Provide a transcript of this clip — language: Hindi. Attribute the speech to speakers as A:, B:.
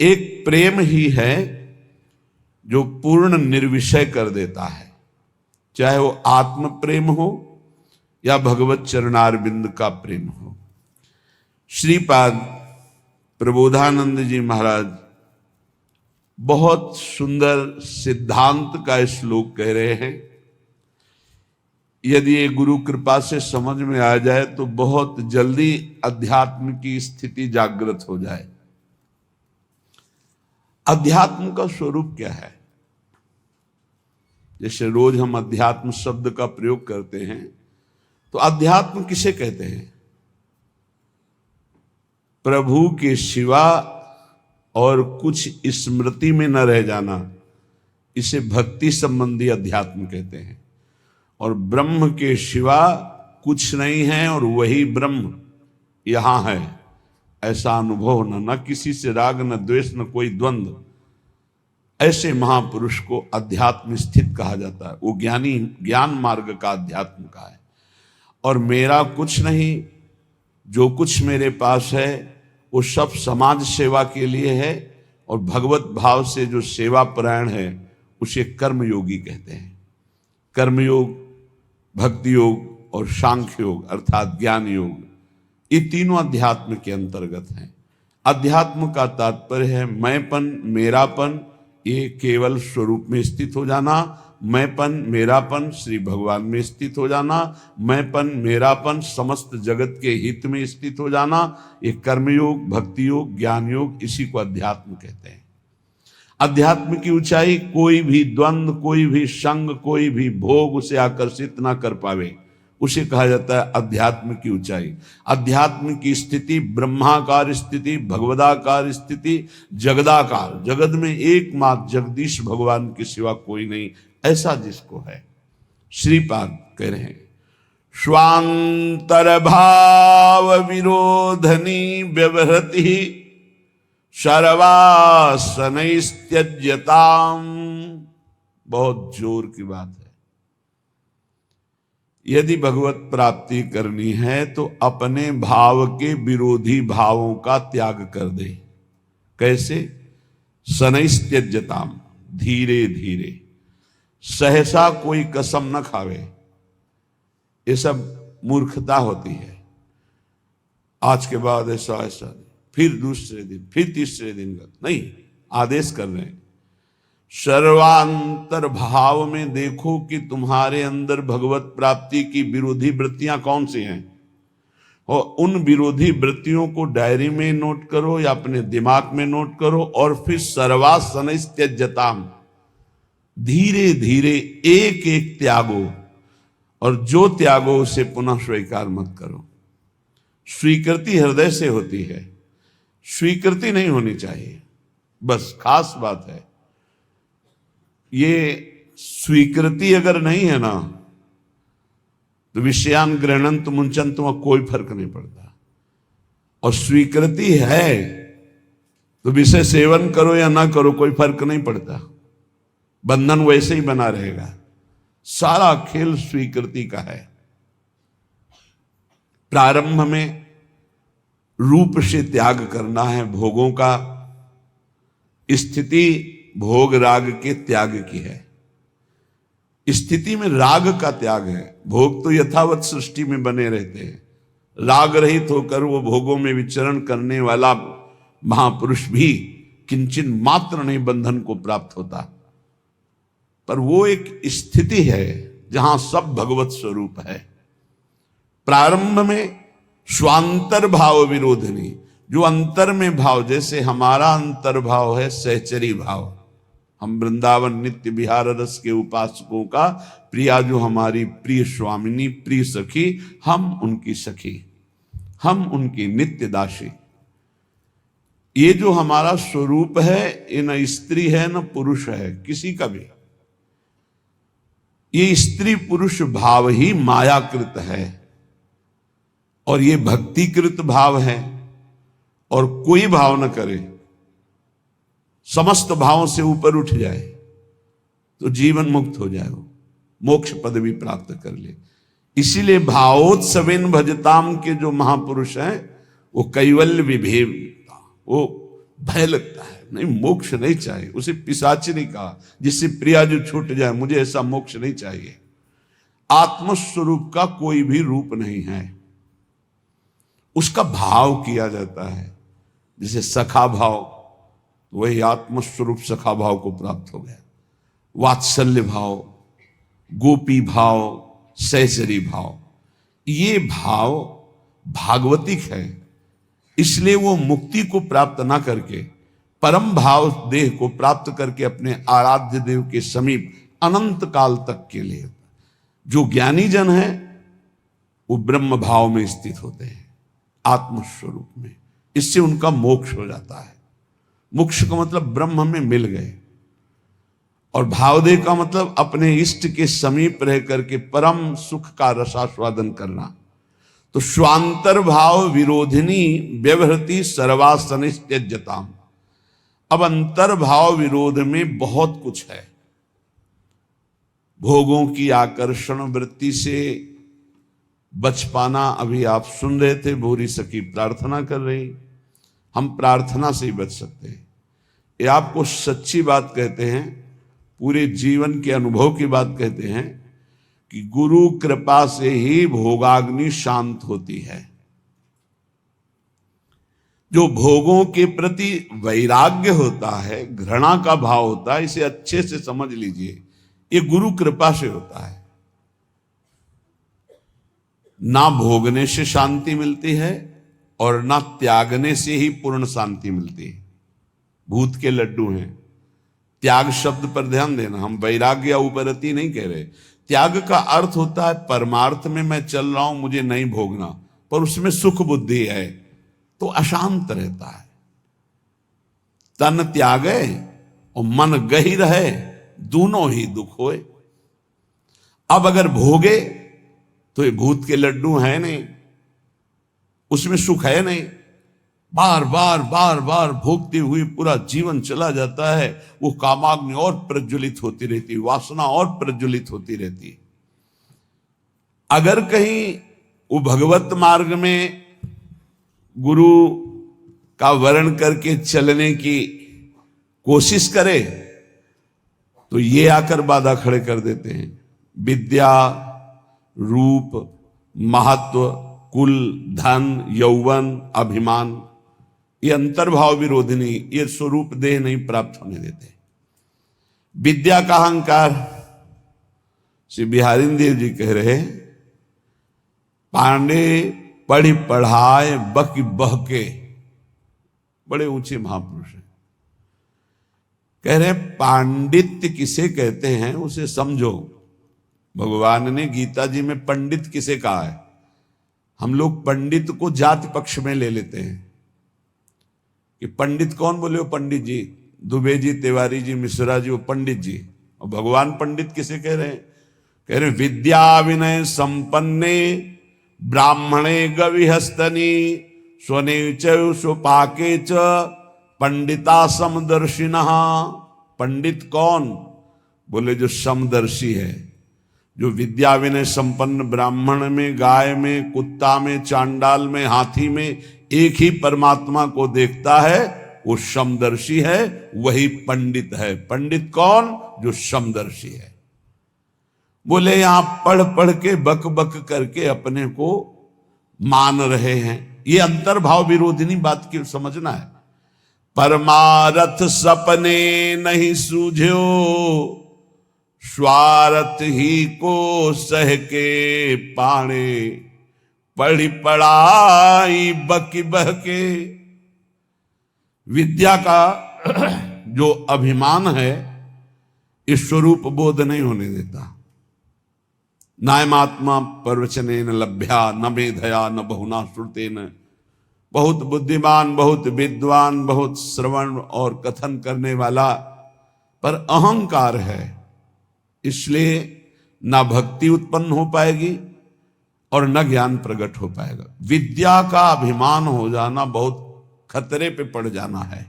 A: एक प्रेम ही है जो पूर्ण निर्विषय कर देता है, चाहे वो आत्म प्रेम हो या भगवत चरणारविंद का प्रेम हो। श्रीपाद प्रबोधानंद जी महाराज बहुत सुंदर सिद्धांत का श्लोक कह रहे हैं। यदि ये गुरु कृपा से समझ में आ जाए तो बहुत जल्दी अध्यात्म की स्थिति जागृत हो जाए। अध्यात्म का स्वरूप क्या है? जैसे रोज हम अध्यात्म शब्द का प्रयोग करते हैं, तो अध्यात्म किसे कहते हैं? प्रभु के सिवा और कुछ स्मृति में न रह जाना, इसे भक्ति संबंधी अध्यात्म कहते हैं। और ब्रह्म के सिवा कुछ नहीं है और वही ब्रह्म यहां है, ऐसा अनुभव होना, न किसी से राग न द्वेष न कोई द्वंद्व, ऐसे महापुरुष को अध्यात्म स्थित कहा जाता है। वो ज्ञानी, ज्ञान मार्ग का अध्यात्म का है। और मेरा कुछ नहीं, जो कुछ मेरे पास है वो सब समाज सेवा के लिए है, और भगवत भाव से जो सेवा परायण है उसे कर्मयोगी कहते हैं। कर्मयोग, भक्ति योग और सांख्य योग अर्थात ज्ञान योग, ये तीनों अध्यात्म के अंतर्गत हैं। अध्यात्म का तात्पर्य है मैंपन, मेरापन, ये केवल स्वरूप में स्थित हो जाना। मैंपन, मेरापन श्री भगवान में स्थित हो जाना। मैंपन, मेरापन समस्त जगत के हित में स्थित हो जाना। ये कर्मयोग, भक्ति योग, ज्ञान योग, इसी को अध्यात्म कहते हैं। अध्यात्म की ऊंचाई कोई भी द्वंद्व, कोई भी संग, कोई भी भोग उसे आकर्षित ना कर पावे, उसे कहा जाता है अध्यात्म की ऊंचाई। अध्यात्म की स्थिति ब्रह्माकार स्थिति, भगवदाकार स्थिति, जगदाकार, जगत में एकमात्र जगदीश भगवान के सिवा कोई नहीं, ऐसा जिसको है। श्रीपाद कह रहे हैं स्वांतर भाव विरोधनी व्यवहृति सर्वासनैस्त्यज्यताम्। बहुत जोर की बात है। यदि भगवत प्राप्ति करनी है तो अपने भाव के विरोधी भावों का त्याग कर दे। कैसे? शनैस्त्यज्यताम्, धीरे धीरे, सहसा कोई कसम न खावे। ये सब मूर्खता होती है। आज के बाद ऐसा ऐसा, फिर दूसरे दिन, फिर तीसरे दिन का नहीं, आदेश कर रहे हैं। सर्वांतर भाव में देखो कि तुम्हारे अंदर भगवत प्राप्ति की विरोधी वृत्तियां कौन सी हैं, और उन विरोधी वृत्तियों को डायरी में नोट करो या अपने दिमाग में नोट करो, और फिर सर्वासनैस्त्यज्यताम्, धीरे धीरे एक एक त्यागो, और जो त्यागो उसे पुनः स्वीकार मत करो। स्वीकृति हृदय से होती है, स्वीकृति नहीं होनी चाहिए, बस खास बात है। ये स्वीकृति अगर नहीं है ना तो विषयान ग्रहणंत मुंचंत, वहां कोई फर्क नहीं पड़ता। और स्वीकृति है तो विषय सेवन करो या ना करो, कोई फर्क नहीं पड़ता, बंधन वैसे ही बना रहेगा। सारा खेल स्वीकृति का है। प्रारंभ में रूप से त्याग करना है भोगों का, स्थिति भोग राग के त्याग की है। स्थिति में राग का त्याग है, भोग तो यथावत सृष्टि में बने रहते हैं। राग रहित होकर वो भोगों में विचरण करने वाला महापुरुष भी किंचन मात्र नहीं बंधन को प्राप्त होता। पर वो एक स्थिति है जहां सब भगवत स्वरूप है। प्रारंभ में स्वांतर भाव विरोधनी, जो अंतर में भाव, जैसे हमारा अंतर भाव है सहचरी भाव, हम वृंदावन नित्य विहार रस के उपासकों का प्रिया, जो हमारी प्रिय स्वामिनी, प्रिय सखी, हम उनकी सखी, हम उनकी नित्य दासी। ये जो हमारा स्वरूप है, ये न स्त्री है न पुरुष है किसी का भी। ये स्त्री पुरुष भाव ही मायाकृत है, और ये भक्तिकृत भाव है। और कोई भाव न करे, समस्त भावों से ऊपर उठ जाए तो जीवन मुक्त हो जाए, मोक्ष पदवी प्राप्त कर ले। इसीलिए भावोत्सवेन भजताम के जो महापुरुष हैं वो कैवल्य विभेद, वो भय लगता है, नहीं, मोक्ष नहीं चाहिए। उसे पिशाच नहीं कहा जिससे प्रिया जो छूट जाए, मुझे ऐसा मोक्ष नहीं चाहिए। आत्मस्वरूप का कोई भी रूप नहीं है, उसका भाव किया जाता है। जैसे सखा भाव, तो वही आत्मस्वरूप सखा भाव को प्राप्त हो गया। वात्सल्य भाव, गोपी भाव, सहचरी भाव, ये भाव भागवतिक है। इसलिए वो मुक्ति को प्राप्त ना करके परम भाव देह को प्राप्त करके अपने आराध्य देव के समीप अनंत काल तक के लिए जो ज्ञानी जन है वो ब्रह्म भाव में स्थित होते हैं, आत्मस्वरूप में। इससे उनका मोक्ष हो जाता है। मोक्ष का मतलब ब्रह्म में मिल गए, और भावदेह का मतलब अपने इष्ट के समीप रह करके परम सुख का रसास्वादन करना। तो स्वांतर भाव विरोधिनी व्यवहृति सर्वासनित्यजताम। अब अंतर भाव विरोध में बहुत कुछ है। भोगों की आकर्षण वृत्ति से बच पाना, अभी आप सुन रहे थे, भूरी सखी प्रार्थना कर रही। हम प्रार्थना से ही बच सकते हैं। ये आपको सच्ची बात कहते हैं, पूरे जीवन के अनुभव की बात कहते हैं कि गुरु कृपा से ही भोगाग्नि शांत होती है। जो भोगों के प्रति वैराग्य होता है, घृणा का भाव होता है, इसे अच्छे से समझ लीजिए, ये गुरु कृपा से होता है। ना भोगने से शांति मिलती है और ना त्यागने से ही पूर्ण शांति मिलती है। भूत के लड्डू हैं। त्याग शब्द पर ध्यान देना, हम वैराग्य या उपरति नहीं कह रहे। त्याग का अर्थ होता है परमार्थ में मैं चल रहा हूं, मुझे नहीं भोगना, पर उसमें सुख बुद्धि है तो अशांत रहता है। तन त्यागे और मन गही रहे, दोनों ही दुख होए। अब अगर भोगे तो ये भूत के लड्डू है नहीं, उसमें सुख है नहीं। बार बार बार बार भोगते हुए पूरा जीवन चला जाता है। वो कामाग्नि और प्रज्वलित होती रहती, वासना और प्रज्वलित होती रहती। अगर कहीं वो भगवत मार्ग में गुरु का वर्ण करके चलने की कोशिश करे तो ये आकर बाधा खड़े कर देते हैं। विद्या, रूप, महत्व, कुल, धन, यौवन, अभिमान, ये अंतर्भाव विरोधिनी, ये स्वरूप देह नहीं प्राप्त होने देते। विद्या का अहंकार, श्री बिहारी देव जी कह रहे, पांडे पढ़ी पढ़ाए बक बहके, बड़े ऊंचे महापुरुष हैं। कह रहे पांडित्य किसे कहते हैं उसे समझो। भगवान ने गीता जी में पंडित किसे कहा है। हम लोग पंडित को जाति पक्ष में ले लेते हैं कि पंडित कौन बोले, वो पंडित जी, दुबे जी, तिवारी जी, मिश्रा जी, वो पंडित जी। और भगवान पंडित किसे कह रहे हैं? कह रहे विद्या विनय संपन्ने ब्राह्मणे गविहस्तनी स्वने स्वपाके च पंडिता समदर्शिनः। पंडित कौन? बोले जो समदर्शी है, जो विद्या विनय संपन्न ब्राह्मण में, गाय में, कुत्ता में, चांडाल में, हाथी में एक ही परमात्मा को देखता है, वो समदर्शी है, वही पंडित है। पंडित कौन? जो समदर्शी है। बोले यहां पढ़ पढ़ के बक बक करके अपने को मान रहे हैं, ये अंतर्भाव विरोधिनी बात की समझना है। परमारथ सपने नहीं सूझो, स्वार्थ ही को सह के पाणे, पढ़ी पढ़ाई बकी बहके। विद्या का जो अभिमान है इस स्वरूप बोध नहीं होने देता। नायमात्मा प्रवचनेन लभ्या न मेधया न बहुना श्रुतेन। बहुत बुद्धिमान, बहुत विद्वान, बहुत श्रवण और कथन करने वाला, पर अहंकार है, इसलिए ना भक्ति उत्पन्न हो पाएगी और न ज्ञान प्रकट हो पाएगा। विद्या का अभिमान हो जाना बहुत खतरे पे पड़ जाना है।